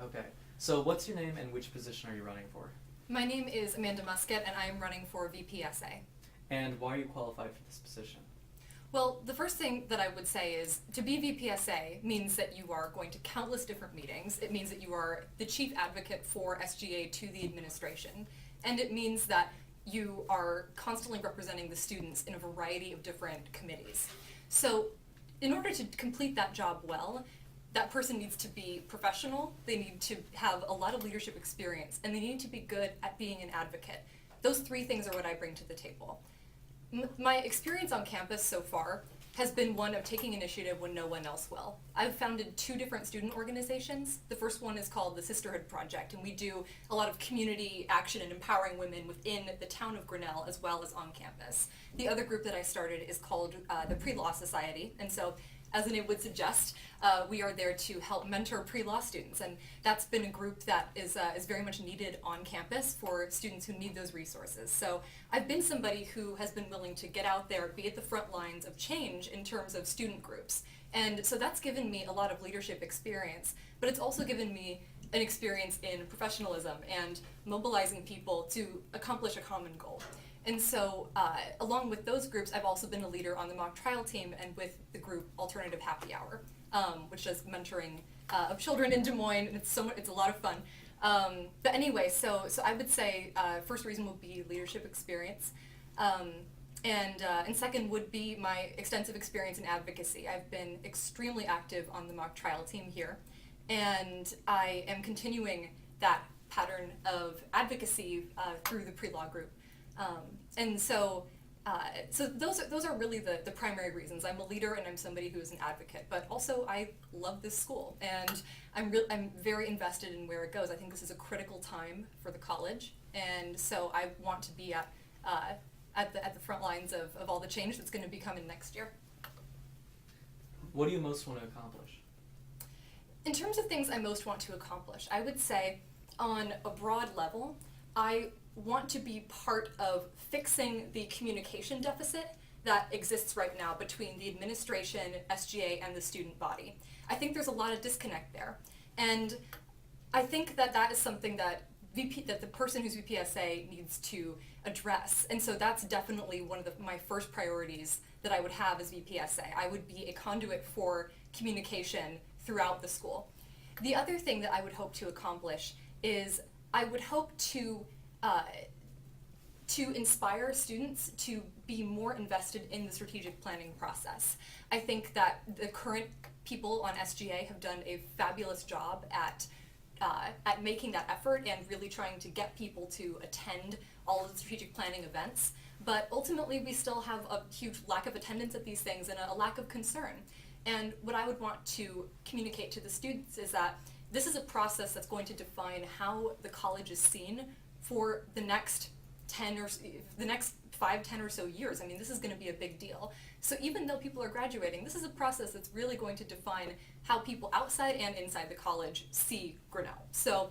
Okay. So what's your name and which position are you running for? My name is Amanda Muscat, and I am running for VPSA. And why are you qualified for this position? Well, the first thing that I would say is to be VPSA means that you are going to countless different meetings. It means that you are the chief advocate for SGA to the administration. And it means that you are constantly representing the students in a variety of different committees. So in order to complete that job well, that person needs to be professional, they need to have a lot of leadership experience, and they need to be good at being an advocate. Those three things are what I bring to the table. My experience on campus so far has been one of taking initiative when no one else will. I've founded 2 different student organizations. The first one is called the Sisterhood Project, and we do a lot of community action and empowering women within the town of Grinnell as well as on campus. The other group that I started is called the Pre-Law Society, and so as the name would suggest, we are there to help mentor pre-law students, and that's been a group that is very much needed on campus for students who need those resources. So I've been somebody who has been willing to get out there, be at the front lines of change in terms of student groups, and so that's given me a lot of leadership experience, but it's also given me an experience in professionalism and mobilizing people to accomplish a common goal. And so, along with those groups, I've also been a leader on the mock trial team and with the group Alternative Happy Hour, which does mentoring of children in Des Moines, and it's a lot of fun. But anyway, so I would say first reason would be leadership experience, and second would be my extensive experience in advocacy. I've been extremely active on the mock trial team here, and I am continuing that pattern of advocacy through the pre-law group. And so those are really the primary reasons. I'm a leader and I'm somebody who is an advocate, but also I love this school and I'm very invested in where it goes. I think this is a critical time for the college, and so I want to be at the front lines of all the change that's going to be coming next year. What do you most want to accomplish? In terms of things I most want to accomplish, I would say on a broad level, I want to be part of fixing the communication deficit that exists right now between the administration, SGA, and the student body. I think there's a lot of disconnect there. And I think that is something that the person who's VPSA needs to address. And so that's definitely one of my first priorities that I would have as VPSA. I would be a conduit for communication throughout the school. The other thing that I would hope to accomplish is I would hope to inspire students to be more invested in the strategic planning process. I think that the current people on SGA have done a fabulous job at making that effort and really trying to get people to attend all of the strategic planning events. But ultimately, we still have a huge lack of attendance at these things and a lack of concern. And what I would want to communicate to the students is that this is a process that's going to define how the college is seen for the next 5, 10 or so years. I mean, this is going to be a big deal. So even though people are graduating, this is a process that's really going to define how people outside and inside the college see Grinnell. So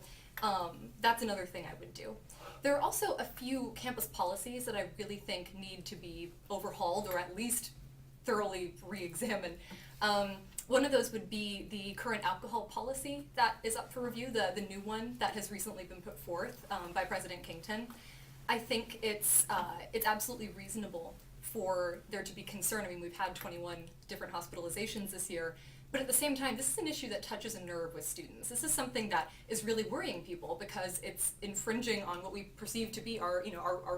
that's another thing I would do. There are also a few campus policies that I really think need to be overhauled or at least thoroughly re-examined. One of those would be the current alcohol policy that is up for review, the new one that has recently been put forth by President Kington. I think it's absolutely reasonable for there to be concern. I mean, we've had 21 different hospitalizations this year, but at the same time, this is an issue that touches a nerve with students. This is something that is really worrying people because it's infringing on what we perceive to be our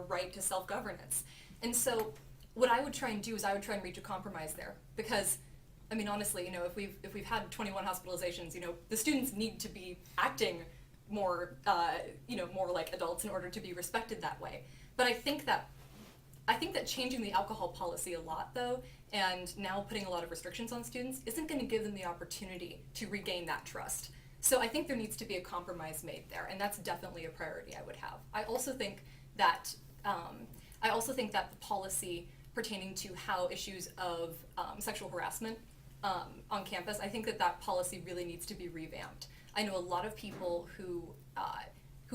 right to self-governance. And so what I would try and do is I would try and reach a compromise there, because I mean, honestly, if we've had 21 hospitalizations, the students need to be acting more, more like adults in order to be respected that way. But I think that changing the alcohol policy a lot, though, and now putting a lot of restrictions on students isn't going to give them the opportunity to regain that trust. So I think there needs to be a compromise made there, and that's definitely a priority I would have. I also think that the policy pertaining to how issues of sexual harassment on campus, I think that policy really needs to be revamped. I know a lot of people who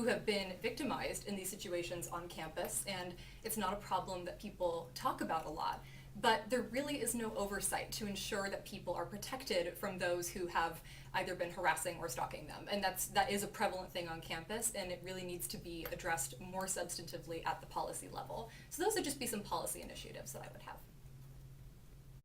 have been victimized in these situations on campus, and it's not a problem that people talk about a lot. but there really is no oversight to ensure that people are protected from those who have either been harassing or stalking them. And that is a prevalent thing on campus, and it really needs to be addressed more substantively at the policy level. So those would just be some policy initiatives that I would have.